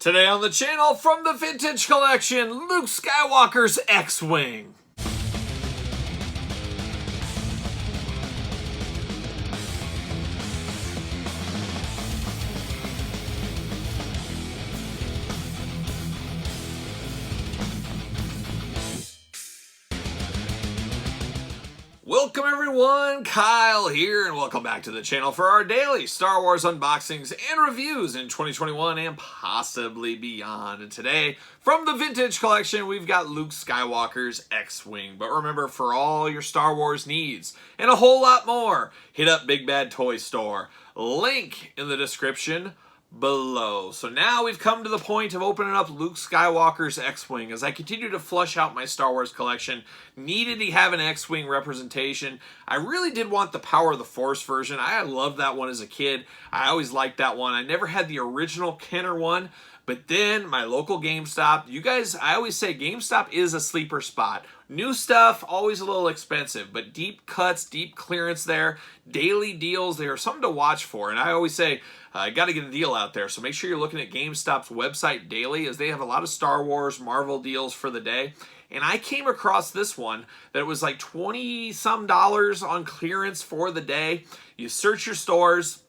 Today on the channel, from the Vintage Collection, Luke Skywalker's X-WING. Welcome everyone, Kyle here, and welcome back to the channel for our daily Star Wars unboxings and reviews in 2021 and possibly beyond. And today, from the Vintage Collection, we've got Luke Skywalker's X-WING. But remember, for all your Star Wars needs and a whole lot more, hit up Big Bad Toy Store. Link in the description below. So now we've come to the point of opening up Luke Skywalker's X-WING. As I continue to flush out my Star Wars collection, needed to have an X-WING representation. I really did want the Power of the Force version. I loved that one as a kid. I always liked that one. I never had the original Kenner one, but then my local GameStop, you guys, I always say GameStop is a sleeper spot. New stuff, always a little expensive, but deep cuts, deep clearance there, daily deals, they are something to watch for. And I always say, I got to get a deal out there. So make sure you're looking at GameStop's website daily, as they have a lot of Star Wars, Marvel deals for the day. And I came across this one that was like $20-some on clearance for the day. You search your stores,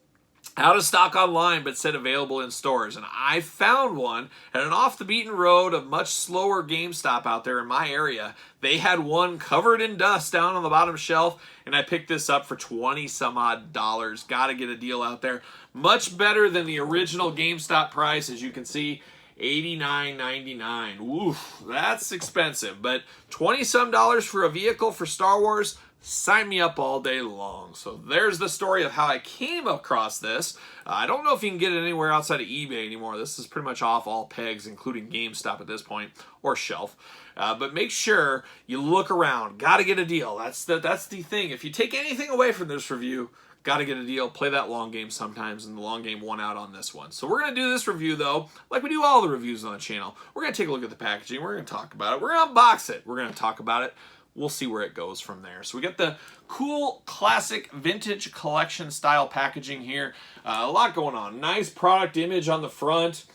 out of stock online, but said available in stores. And I found one at an off-the-beaten road, a much slower GameStop out there in my area. They had one covered in dust down on the bottom shelf, and I picked this up for $20-some-odd. Got to get a deal out there. Much better than the original GameStop price, as you can see. $89.99. Oof, that's expensive. But $20-some for a vehicle for Star Wars, sign me up all day long. So there's the story of how I came across this. I don't know if you can get it anywhere outside of eBay anymore. This is pretty much off all pegs, including GameStop at this point, or Shelf. But make sure you look around. Got to get a deal. That's the thing. If you take anything away from this review, got to get a deal. Play that long game sometimes, and the long game won out on this one. So we're going to do this review, though, like we do all the reviews on the channel. We're going to take a look at the packaging. We're going to talk about it. We're going to unbox it. We're going to talk about it. We'll see where it goes from there. So we got the cool, classic, vintage collection style packaging here. A lot going on. Nice product image on the front,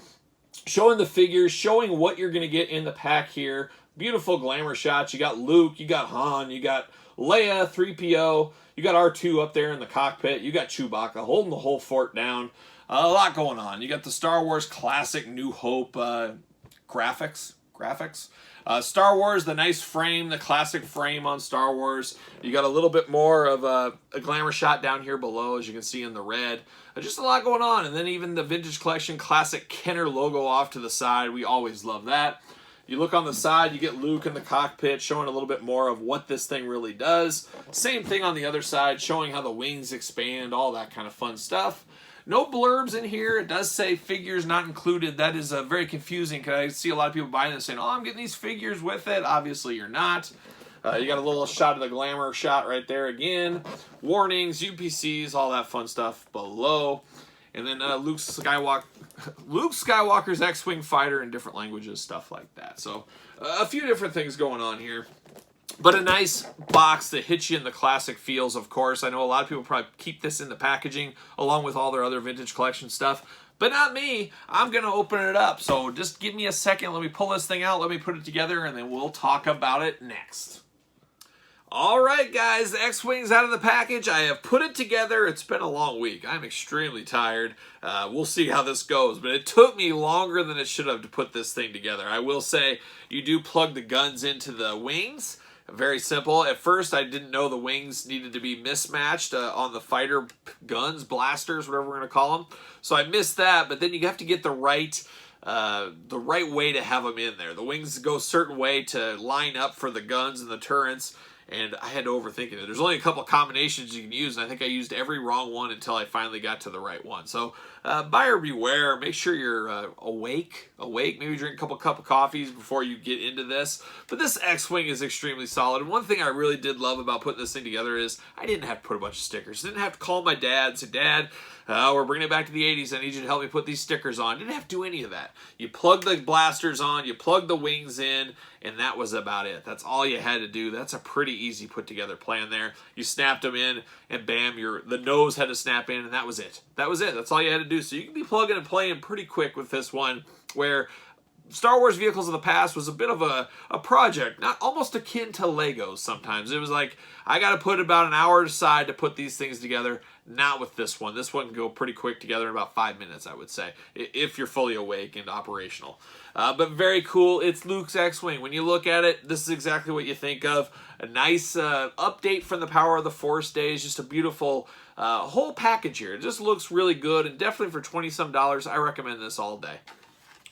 showing the figures, showing what you're going to get in the pack here. Beautiful glamour shots. You got Luke, you got Han, you got Leia, 3PO, you got R2 up there in the cockpit, you got Chewbacca holding the whole fort down. A lot going on. You got the Star Wars classic New Hope graphics. Star Wars, the nice frame, the classic frame on Star Wars. You got a little bit more of a glamour shot down here below, as you can see in the red. Just a lot going on. And then even the Vintage Collection classic Kenner logo off to the side. We always love that. You look on the side, you get Luke in the cockpit, showing a little bit more of what this thing really does. Same thing on the other side, showing how the wings expand, all that kind of fun stuff. No blurbs in here. It does say figures not included. That is very confusing, because I see a lot of people buying this saying, oh, I'm getting these figures with it. Obviously, you're not. You got a little shot of the glamour shot right there again. Warnings, UPCs, all that fun stuff below. And then Luke Skywalker's X-WING fighter in different languages, stuff like that. So a few different things going on here. But a nice box that hits you in the classic feels, of course. I know a lot of people probably keep this in the packaging along with all their other Vintage Collection stuff. But not me. I'm going to open it up. So just give me a second. Let me pull this thing out. Let me put it together, and then we'll talk about it next. Alright guys, the X-WING's out of the package. I have put it together. It's been a long week. I'm extremely tired. We'll see how this goes, but it took me longer than it should have to put this thing together. I will say, you do plug the guns into the wings. Very simple. At first, I didn't know the wings needed to be mismatched on the fighter guns, blasters, whatever we're going to call them. So I missed that, but then you have to get the right way to have them in there. The wings go a certain way to line up for the guns and the turrets. And I had to overthink it. There's only a couple combinations you can use, and I think I used every wrong one until I finally got to the right one. So buyer beware. Make sure you're awake. Maybe drink a couple cup of coffees before you get into this. But this X-WING is extremely solid. And one thing I really did love about putting this thing together is I didn't have to put a bunch of stickers. I didn't have to call my dad and say, Dad, we're bringing it back to the 80s. I need you to help me put these stickers on. Didn't have to do any of that. You plug the blasters on, you plug the wings in, and that was about it. That's all you had to do. That's a pretty easy put together plan there. You snapped them in, and bam, the nose had to snap in, and that was it. That was it. That's all you had to do. So you can be plugging and playing pretty quick with this one. where Star Wars vehicles of the past was a bit of a project, not almost akin to Legos sometimes. It was like, I got to put about an hour aside to put these things together. Not with this one. This one can go pretty quick together in about 5 minutes, I would say, if you're fully awake and operational. But very cool. It's Luke's X-Wing. When you look at it, this is exactly what you think of. A nice update from the Power of the Force days. Just a beautiful whole package here. It just looks really good, and definitely for $20-some, I recommend this all day.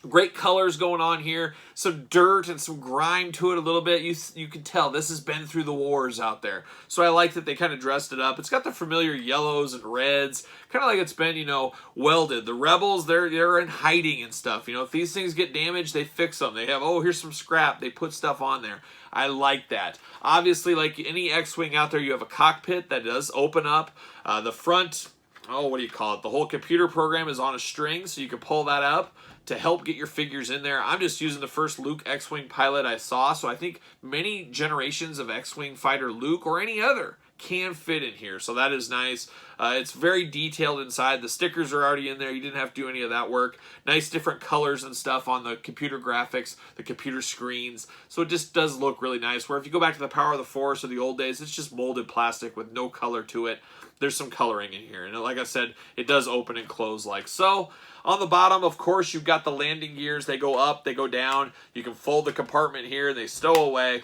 Great colors going on here. Some dirt and some grime to it a little bit. You can tell this has been through the wars out there. So I like that they kind of dressed it up. It's got the familiar yellows and reds. Kind of like it's been, welded. The Rebels, they're in hiding and stuff. If these things get damaged, they fix them. They have, here's some scrap. They put stuff on there. I like that. Obviously, like any X-Wing out there, you have a cockpit that does open up. The front, what do you call it? The whole computer program is on a string, so you can pull that up to help get your figures in there. I'm just using the first Luke X-Wing pilot I saw, so I think many generations of X-Wing fighter Luke or any other can fit in here, so that is nice. It's very detailed inside. The stickers are already in there. You didn't have to do any of that work. Nice different colors and stuff on the computer graphics, the computer screens, so it just does look really nice. Where if you go back to the Power of the Force or the old days, it's just molded plastic with no color to it. There's some coloring in here, and like I said, it does open and close like so. On the bottom, of course, you've got the landing gears. They go up, they go down. You can fold the compartment here. They stow away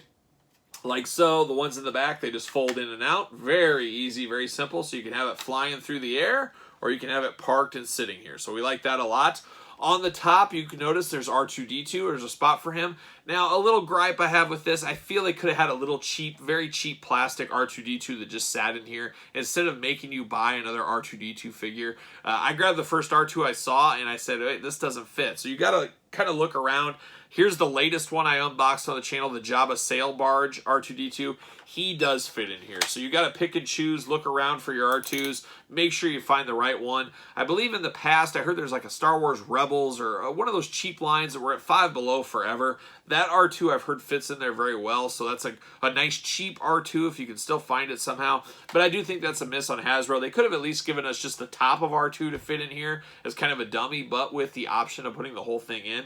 like so. The ones in the back, they just fold in and out. Very easy, very simple. So you can have it flying through the air, or you can have it parked and sitting here. So we like that a lot. On the top, you can notice there's R2-D2. There's a spot for him. Now, a little gripe I have with this, I feel they could have had a little cheap, very cheap plastic R2-D2 that just sat in here instead of making you buy another R2-D2 figure. I grabbed the first R2 I saw, and I said, hey, this doesn't fit. So you got to kind of look around. Here's the latest one I unboxed on the channel, the Jabba Sail Barge R2-D2. He does fit in here. So you got to pick and choose, look around for your R2s, make sure you find the right one. I believe in the past, I heard there's like a Star Wars Rebels or one of those cheap lines that were at Five Below forever. That R2 I've heard fits in there very well, so that's a nice cheap R2 if you can still find it somehow. But I do think that's a miss on Hasbro. They could have at least given us just the top of R2 to fit in here as kind of a dummy, but with the option of putting the whole thing in.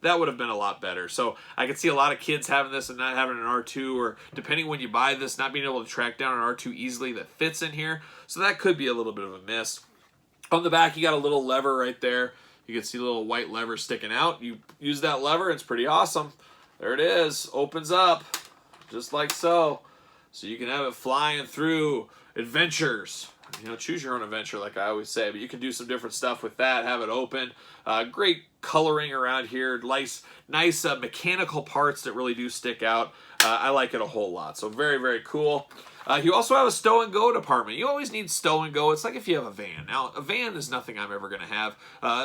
That would have been a lot better. So I could see a lot of kids having this and not having an R2, or depending when you buy this, not being able to track down an R2 easily that fits in here. So that could be a little bit of a miss. On the back, you got a little lever right there. You can see a little white lever sticking out. You use that lever, it's pretty awesome. There it is, opens up, just like so. So you can have it flying through adventures. Choose your own adventure, like I always say, but you can do some different stuff with that, have it open. Great coloring around here, nice mechanical parts that really do stick out. I like it a whole lot, so very, very cool. You also have a stow and go department. You always need stow and go. It's like if you have a van. Now, a van is nothing I'm ever going to have.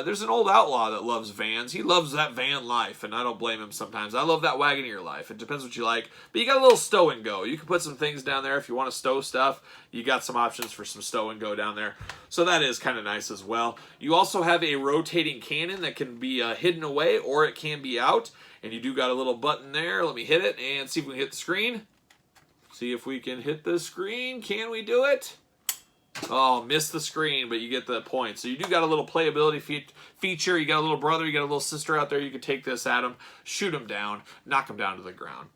There's an old outlaw that loves vans. He loves that van life, and I don't blame him sometimes. I love that Wagoneer life. It depends what you like. But you got a little stow and go. You can put some things down there if you want to stow stuff. You got some options for some stow and go down there. So that is kind of nice as well. You also have a rotating cannon that can be hidden away, or it can be out. And you do got a little button there. Let me hit it and see if we can hit the screen. See if we can hit the screen. Can we do it? Oh, missed the screen, but you get the point. So you do got a little playability feature. You got a little brother, you got a little sister out there. You can take this at them, shoot them down, knock them down to the ground.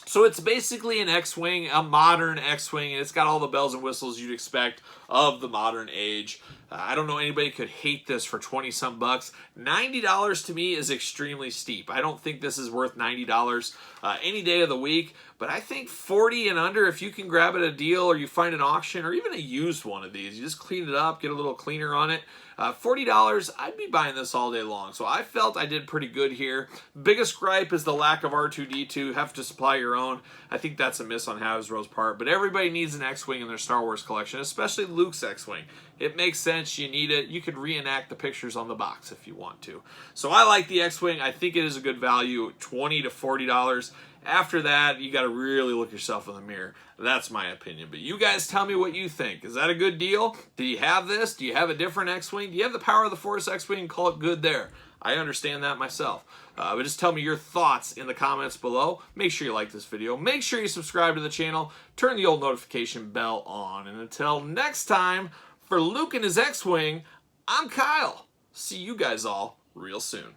So it's basically an X-Wing, a modern X-Wing, and it's got all the bells and whistles you'd expect of the modern age. I don't know anybody could hate this for 20-some bucks. $90 to me is extremely steep. I don't think this is worth $90 any day of the week, but I think 40 and under, if you can grab it a deal or you find an auction or even a used one of these, you just clean it up, get a little cleaner on it. $40, I'd be buying this all day long. So I felt I did pretty good here. Biggest gripe is the lack of R2-D2. Have to supply your own. I think that's a miss on Hasbro's part. But everybody needs an X-Wing in their Star Wars collection, especially Luke's X-Wing. It makes sense. You need it. You could reenact the pictures on the box if you want to. So I like the X-Wing. I think it is a good value, $20 to $40. After that, you got to really look yourself in the mirror. That's my opinion. But you guys tell me what you think. Is that a good deal? Do you have this? Do you have a different X-Wing? Do you have the Power of the Force X-Wing and call it good there? I understand that myself. But just tell me your thoughts in the comments below. Make sure you like this video. Make sure you subscribe to the channel. Turn the old notification bell on. And until next time, for Luke and his X-Wing, I'm Kyle. See you guys all real soon.